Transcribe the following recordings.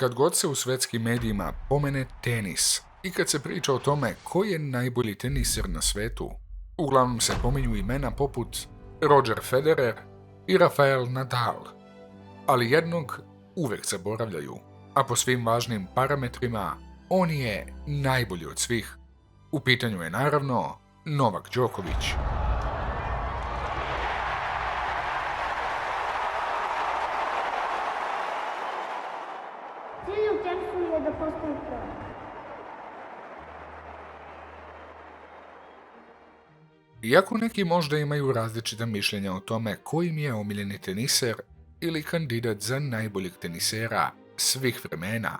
Kad god se u svetskim medijima pomene tenis i kad se priča o tome ko je najbolji teniser na svetu, uglavnom se pominju imena poput Roger Federer i Rafael Nadal, ali jednog uvek zaboravljaju, a po svim važnim parametrima on je najbolji od svih. U pitanju je naravno Novak Đoković. Cilj u tenisu je da postane pro. Iako neki možda imaju različita mišljenja o tome ko im je omiljeni teniser ili kandidat za najboljeg tenisera svih vremena,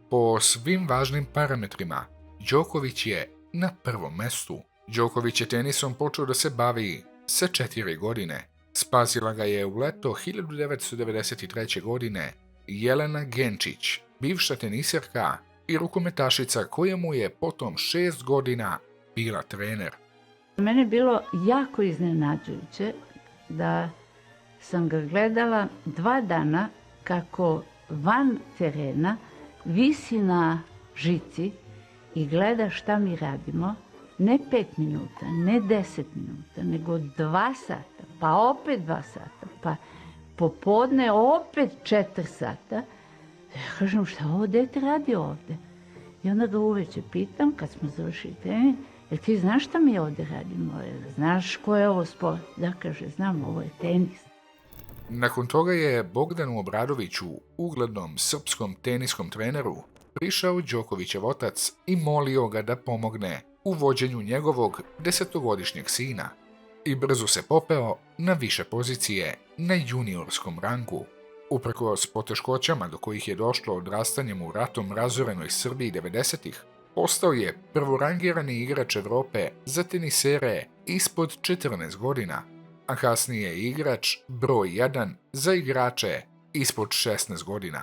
po svim važnim parametrima, Đoković je na prvom mestu. Đoković je tenisom počeo da se bavi sa 4 godine. Spasila ga je u leto 1993. godine Jelena Genčić, bivša teniserka i rukometašica koja mu je potom 6 godina bila trener. Mene je bilo jako iznenađujuće da sam ga gledala 2 dana kako van terena visi na žici i gleda šta mi radimo, ne 5 minuta, ne 10 minuta, nego 2 sata, pa opet 2 sata, pa popodne opet 4 sata. Ja kažem, šta ovo dete radi ovde? I onda ga uveče pitam, kad smo završili trening, jel ti znaš šta mi ovde radimo? Znaš ko je ovo sport? Da, kaže, znam, ovo je tenis. Nakon toga je Bogdanu Obradoviću, uglednom srpskom teniskom treneru, prišao Đokovićev otac i molio ga da pomogne u vođenju njegovog 10-godišnjeg sina i brzo se popeo na više pozicije na juniorskom rangu. Uprkos poteškoćama do kojih je došlo odrastanjem u ratom razorenoj Srbiji 90-ih, postao je prvorangirani igrač Evrope za tenisere ispod 14 godina, a kasnije igrač broj 1 za igrače ispod 16 godina,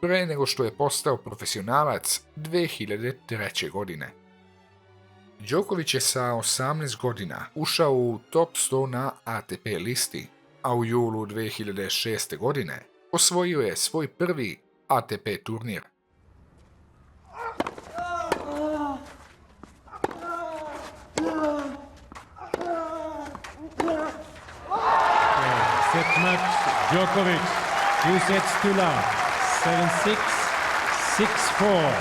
pre nego što je postao profesionalac 2003. godine. Đoković je sa 18 godina ušao u top 100 na ATP listi, a u julu 2006. godine osvojio je svoj prvi ATP turnir. Set match, Djokovic, 2 sets to love, 7-6, 6-4.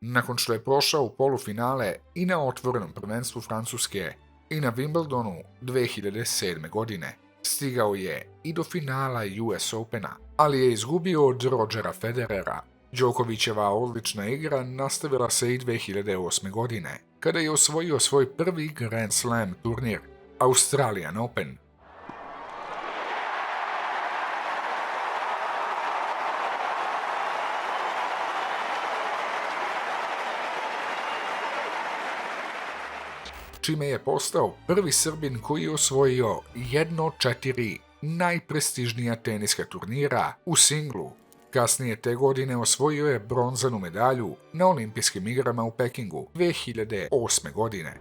Nakon što je prošao u polufinale i na otvorenom prvenstvu Francuske i na Wimbledonu 2007. godine, stigao je i do finala US Opena, ali je izgubio od Rogera Federera. Đokovićeva odlična igra nastavila se i 2008. godine, kada je osvojio svoj prvi Grand Slam turnir, Australian Open. Čime je postao prvi Srbin koji je osvojio jedno od 4 najprestižnija teniska turnira u singlu. Kasnije te godine osvojio je bronzanu medalju na olimpijskim igrama u Pekingu 2008. godine.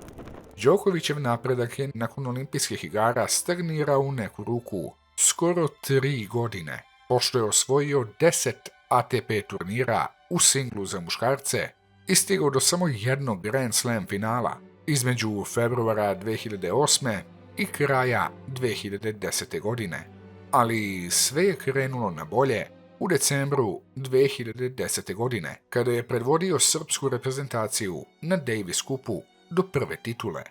Đokovićev napredak je nakon olimpijskih igara stagnirao u neku ruku skoro 3 godine, pošto je osvojio 10 ATP turnira u singlu za muškarce i stigao do samo jednog Grand Slam finala između februara 2008. i kraja 2010. godine. Ali sve je krenulo na bolje u decembru 2010. godine, kada je predvodio srpsku reprezentaciju na Davis Cupu do prve titule.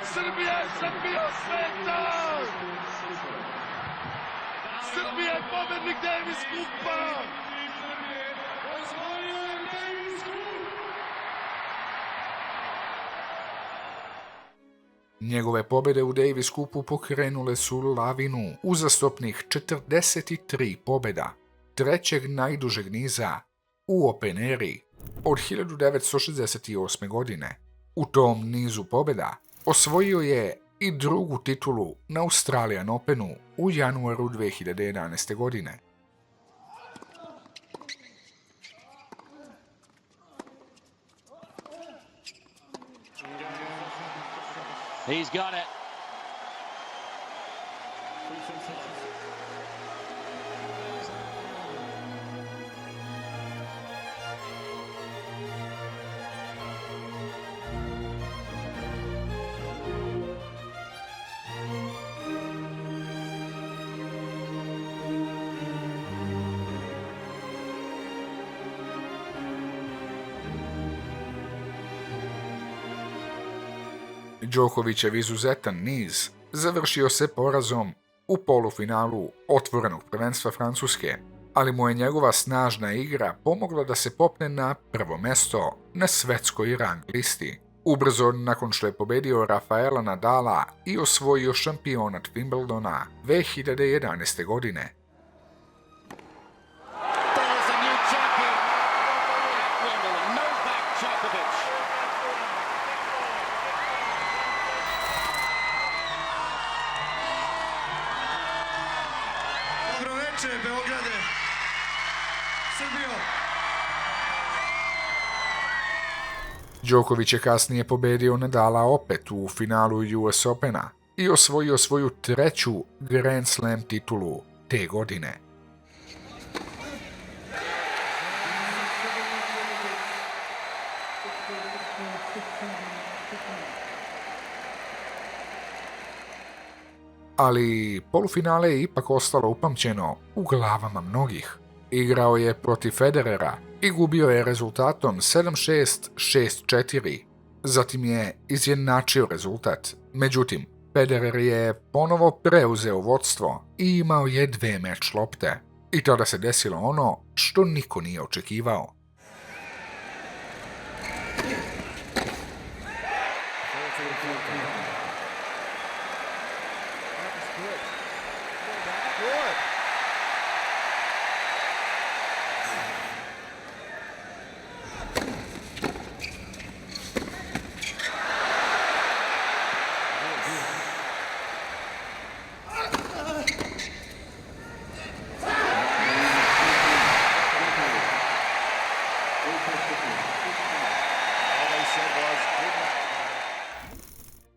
Srbija je šampion sveta! Srbija je pobednik Davis Cupa! Njegove pobjede u Davis Cupu pokrenule su lavinu uzastopnih 43 pobjeda, trećeg najdužeg niza u Open eri od 1968. godine. U tom nizu pobjeda osvojio je i drugu titulu na Australian Openu u januaru 2011. godine. He's got it. Đokovićev izuzetan niz završio se porazom u polufinalu otvorenog prvenstva Francuske, ali mu je njegova snažna igra pomogla da se popne na prvo mesto na svetskoj rang listi. Ubrzo nakon što je pobedio Rafaela Nadala i osvojio šampionat Wimbledona 2011. godine. There's a new champion at Wimbledon. Novak Djokovic. Dobro večer, Beograde, Srbijo. Đoković je kasnije pobedio Nadala opet u finalu US Opena i osvojio svoju treću Grand Slam titulu te godine. Ali polufinale je ipak ostalo upamćeno u glavama mnogih. Igrao je protiv Federera i gubio je rezultatom 7-6, 6-4. Zatim je izjednačio rezultat. Međutim, Federer je ponovo preuzeo vodstvo i imao je 2 meč lopte. I tada se desilo ono što niko nije očekivao.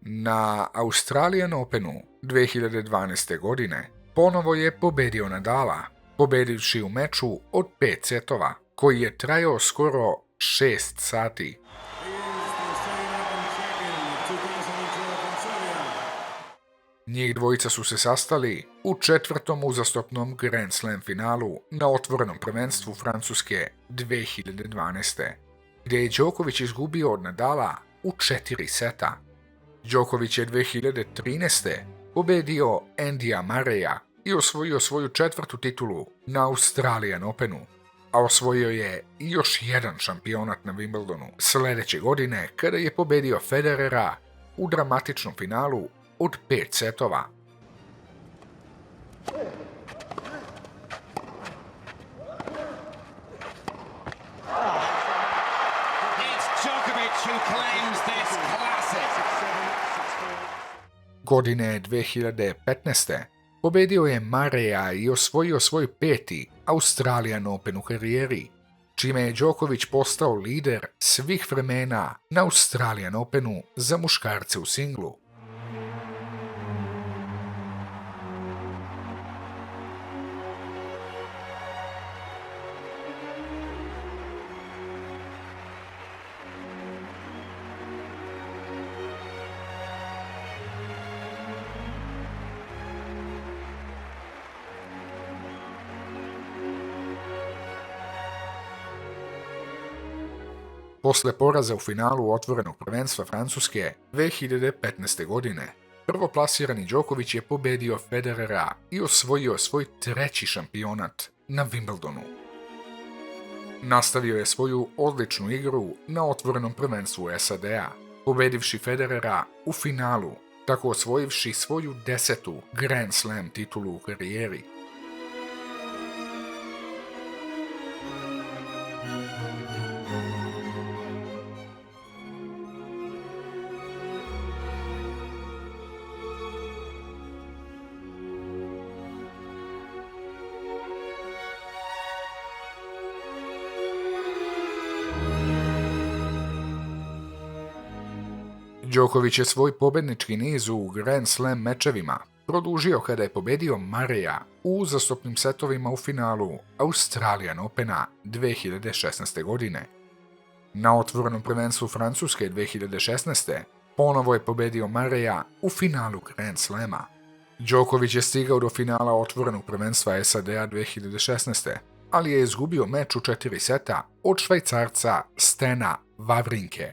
Na Australian Openu 2012. godine ponovo je pobedio Nadala, pobedivši u meču od 5 setova, koji je trajao skoro 6 sati. Njih dvojica su se sastali u 4. uzastopnom Grand Slam finalu na otvorenom prvenstvu Francuske 2012. gdje je Đoković izgubio od Nadala u 4 seta. Đoković je 2013. pobedio Andyja Murraya i osvojio svoju 4. titulu na Australian Openu, a osvojio je i još jedan šampionat na Wimbledonu sljedeće godine kada je pobedio Federera u dramatičnom finalu od 5 setova. It's Djokovic who claims this classic. Godine 2015. pobedio je Murraya i osvojio svoj 5. Australian Open u karijeri, čime je Đoković postao lider svih vremena na Australian Openu za muškarce u singlu. Posle poraza u finalu otvorenog prvenstva Francuske 2015. godine, prvoplasirani Đoković je pobedio Federera i osvojio svoj 3. šampionat na Wimbledonu. Nastavio je svoju odličnu igru na otvorenom prvenstvu SAD-a, pobedivši Federera u finalu, tako osvojivši svoju 10. Grand Slam titulu u karijeri. Đoković je svoj pobednički niz u Grand Slam mečevima produžio kada je pobedio Murraya u uzastopnim setovima u finalu Australian Opena 2016. godine. Na otvorenom prvenstvu Francuske 2016. ponovo je pobedio Murraya u finalu Grand Slama. Đoković je stigao do finala otvorenog prvenstva SAD-a 2016. ali je izgubio meč u 4 seta od Švajcarca Stena Wawrinke.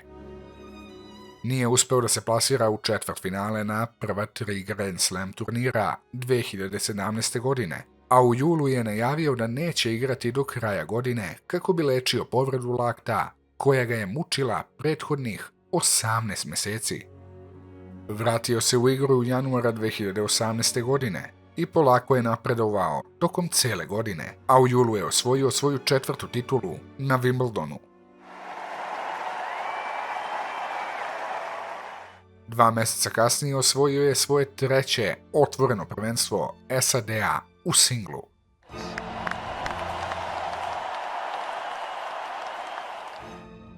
Nije uspeo da se plasira u četvrtfinale na prva 3 Grand Slam turnira 2017. godine, a u julu je najavio da neće igrati do kraja godine kako bi lečio povredu lakta koja ga je mučila prethodnih 18 meseci. Vratio se u igru u januara 2018. godine i polako je napredovao tokom cele godine, a u julu je osvojio svoju 4. titulu na Wimbledonu. 2 meseca kasnije osvojio je svoje 3. otvoreno prvenstvo SAD-a u singlu.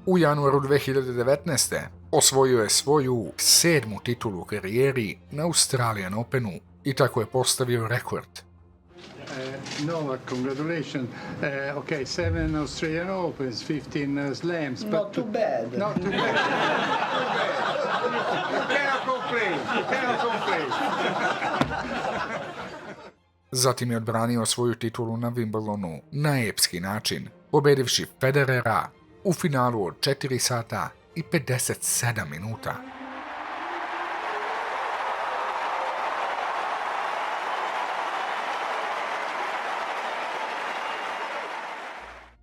U januaru 2019. osvojio je svoju 7. titulu u karijeri na Australian Openu i tako je postavio rekord. Novak, congratulations. Okay, 7 Australian Opens, 15 slams. But Not too bad. Not too bad. Cannot complain. Cannot complain. Zatim je odbranio svoju titulu na Wimbledonu na epski način, pobedivši Federera u finalu od 4 sata i 57 minuta.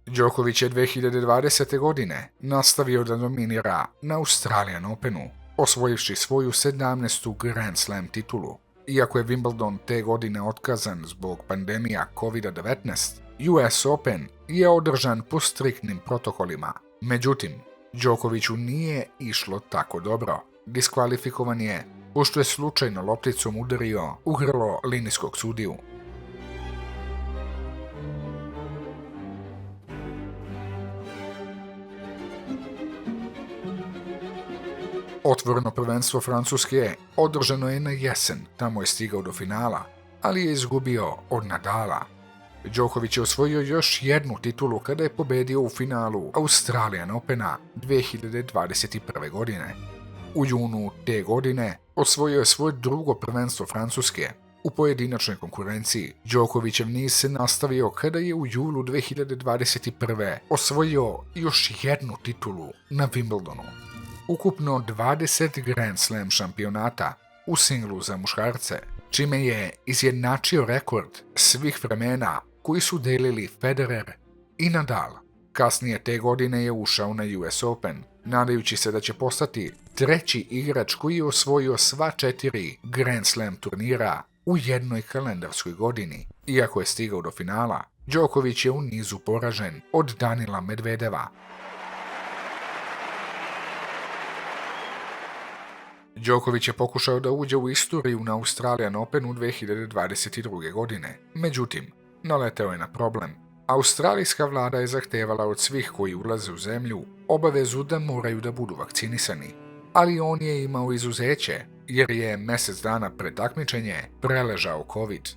Đoković je 2020. godine nastavio da dominira na Australian Openu, osvojivši svoju 17. Grand Slam titulu. Iako je Wimbledon te godine otkazan zbog pandemija COVID-19, US Open je održan po striktnim protokolima. Međutim, Đokoviću nije išlo tako dobro. Diskvalifikovan je, pošto je slučajno lopticom udario u grlo linijskog sudiju. Otvoreno prvenstvo Francuske održano je na jesen, tamo je stigao do finala, ali je izgubio od Nadala. Đoković je osvojio još 1 titulu kada je pobedio u finalu Australian Opena 2021. godine. U junu te godine osvojio je svoje 2. prvenstvo Francuske. U pojedinačnoj konkurenciji Đokovićev niz se nastavio kada je u julu 2021. osvojio još 1 titulu na Wimbledonu. Ukupno 20 Grand Slam šampionata u singlu za muškarce, čime je izjednačio rekord svih vremena koji su delili Federer i Nadal. Kasnije te godine je ušao na US Open, nadajući se da će postati 3. igrač koji je osvojio sva 4 Grand Slam turnira u jednoj kalendarskoj godini. Iako je stigao do finala, Đoković je u nizu poražen od Danila Medvedeva. Đoković je pokušao da uđe u istoriju na Australian Openu 2022. godine. Međutim, naleteo je na problem. Australijska vlada je zahtevala od svih koji ulaze u zemlju obavezu da moraju da budu vakcinisani. Ali on je imao izuzeće, jer je mjesec dana pred takmičenje preležao COVID.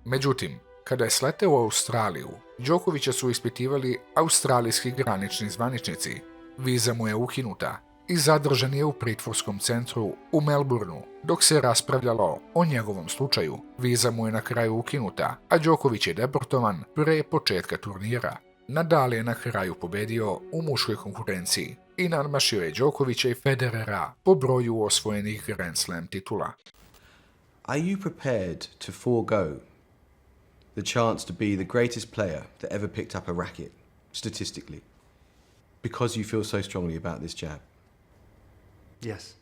Međutim, kada je sleteo u Australiju, Đokovića su ispitivali australijski granični zvaničnici. Viza mu je ukinuta i zadržan je u pritvorskom centru u Melbourneu, dok se raspravljalo o njegovom slučaju. Viza mu je na kraju ukinuta, a Đoković je deportovan pre početka turnira. Nadal je na kraju pobedio u muškoj konkurenciji i nadmašio je Đokovića i Federera po broju osvojenih Grand Slam titula. Are you prepared to forego the chance to be the greatest player that ever picked up a racket, statistically, because you feel so strongly about this jab? Yes.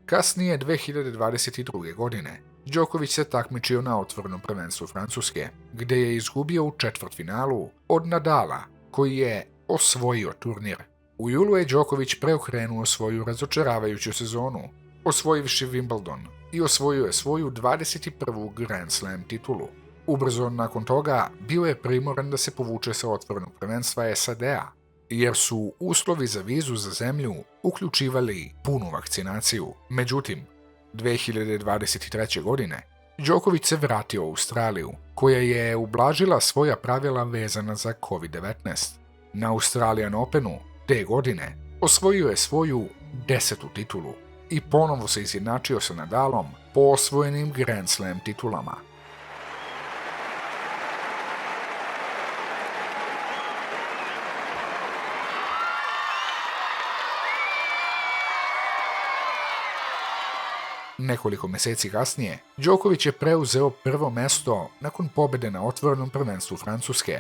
Kasnije 2022. godine Đoković se takmičio na otvorenom prvenstvu Francuske, gde je izgubio u četvrtfinalu od Nadala, koji je osvojio turnir. U julu je Đoković preokrenuo svoju razočaravajuću sezonu, osvojivši Wimbledon i osvojio je svoju 21. Grand Slam titulu. Ubrzo nakon toga bio je primoran da se povuče sa otvorenog prvenstva SAD-a. jer su uslovi za vizu za zemlju uključivali punu vakcinaciju. Međutim, 2023. godine Đoković se vratio u Australiju, koja je ublažila svoja pravila vezana za COVID-19. Na Australian Openu te godine osvojio je svoju 10. titulu i ponovo se izjednačio sa Nadalom po osvojenim Grand Slam titulama. Nekoliko mjeseci kasnije, Đoković je preuzeo prvo mesto nakon pobjede na otvorenom prvenstvu Francuske.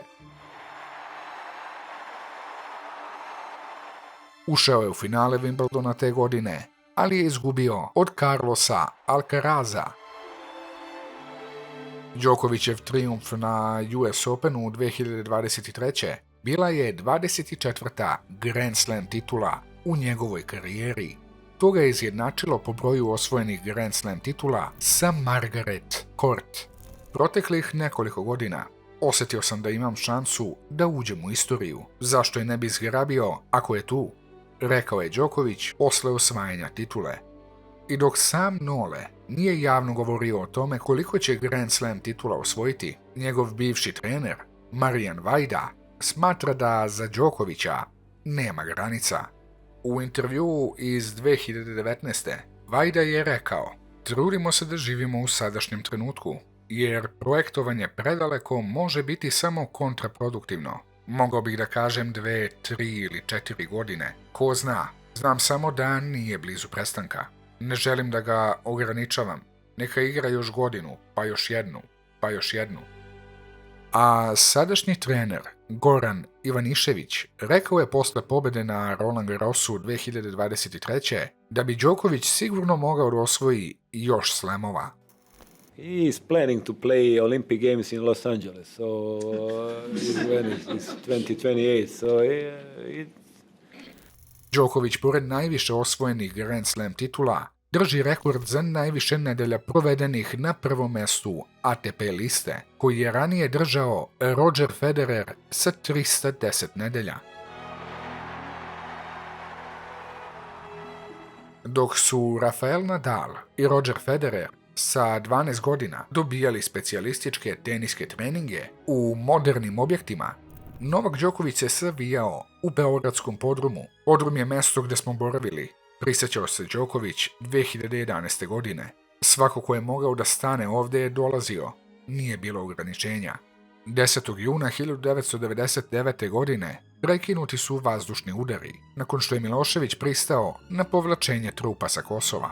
Ušao je u finale Wimbledona te godine, ali je izgubio od Carlosa Alcaraza. Đokovićev trijumf na US Openu 2023. bila je 24. Grand Slam titula u njegovoj karijeri. To ga je izjednačilo po broju osvojenih Grand Slam titula sa Margaret Court. Proteklih nekoliko godina osjetio sam da imam šansu da uđem u istoriju. Zašto je ne bi zgrabio ako je tu? Rekao je Đoković posle osvajanja titule. I dok sam Nole nije javno govorio o tome koliko će Grand Slam titula osvojiti, njegov bivši trener, Marijan Vajda, smatra da za Đokovića nema granica. U intervjuu iz 2019. Vajda je rekao: "Trudimo se da živimo u sadašnjem trenutku, jer projektovanje predaleko može biti samo kontraproduktivno. Mogao bih da kažem 2, 3 ili 4 godine. Ko zna, znam samo da nije blizu prestanka. Ne želim da ga ograničavam. Neka igra još godinu, pa još jednu, pa još jednu." A sadašnji trener Goran Ivanišević rekao je posle pobjede na Roland Garrosu 2023. da bi Đoković sigurno mogao da osvoji još slamova. He is planning to play Olympic Games in Los Angeles, so it's 2028. So Đoković, pored najviše osvojenih Grand Slam titula, drži rekord za najviše nedelja provedenih na prvom mestu ATP liste, koji je ranije držao Roger Federer sa 310 nedelja. Dok su Rafael Nadal i Roger Federer sa 12 godina dobijali specijalističke teniske treninge u modernim objektima, Novak Đoković se savijao u beogradskom podrumu. Podrum je mesto gde smo boravili, prisjećao se Đoković 2011. godine. Svako ko je mogao da stane ovdje je dolazio, nije bilo ograničenja. 10. juna 1999. godine prekinuti su vazdušni udari, nakon što je Milošević pristao na povlačenje trupa sa Kosova.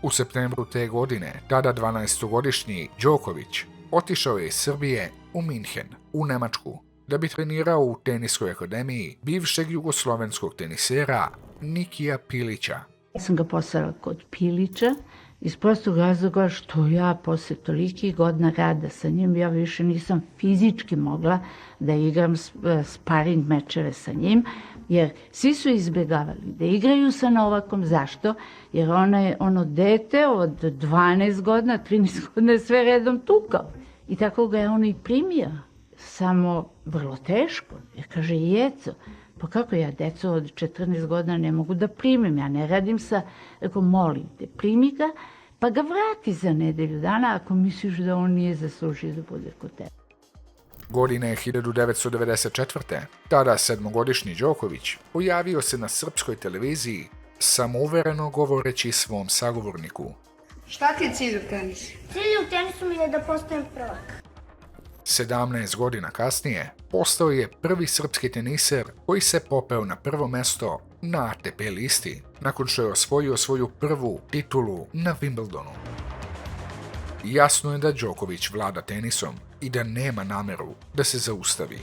U septembru te godine, tada 12-godišnji Đoković otišao je iz Srbije u Minhen, u Nemačku, da bi trenirao u teniskoj akademiji bivšeg jugoslovenskog tenisera Nikija Pilića. Sam ga poslala kod Pilića iz prostog razloga što ja posle tolikih godina rada sa njim, ja više nisam fizički mogla da igram sparing mečeve sa njim, jer svi su izbjegavali da igraju sa Novakom. Zašto? Jer ono dete od 12 godina, 13 godina sve redom tukao. I tako ga je on i primio. Samo vrlo teško. Jer kaže: "Jeco, pa kako ja deco od 14 godina ne mogu da primim, ja ne radim sa..." Rekao: "Molim te, primi ga, pa ga vrati za nedelju dana ako misliš da on nije zaslužio da bude kod tebe." Godine 1994. tada 7-godišnji Đoković pojavio se na srpskoj televiziji samouvereno govoreći svom sagovorniku: Šta ti je cilj u tenisu? Cilj u tenisu mi je da postanem prvak. 17 godina kasnije postao je prvi srpski teniser koji se popeo na prvo mesto na ATP listi, nakon što je osvojio svoju prvu titulu na Wimbledonu. Jasno je da Đoković vlada tenisom i da nema nameru da se zaustavi.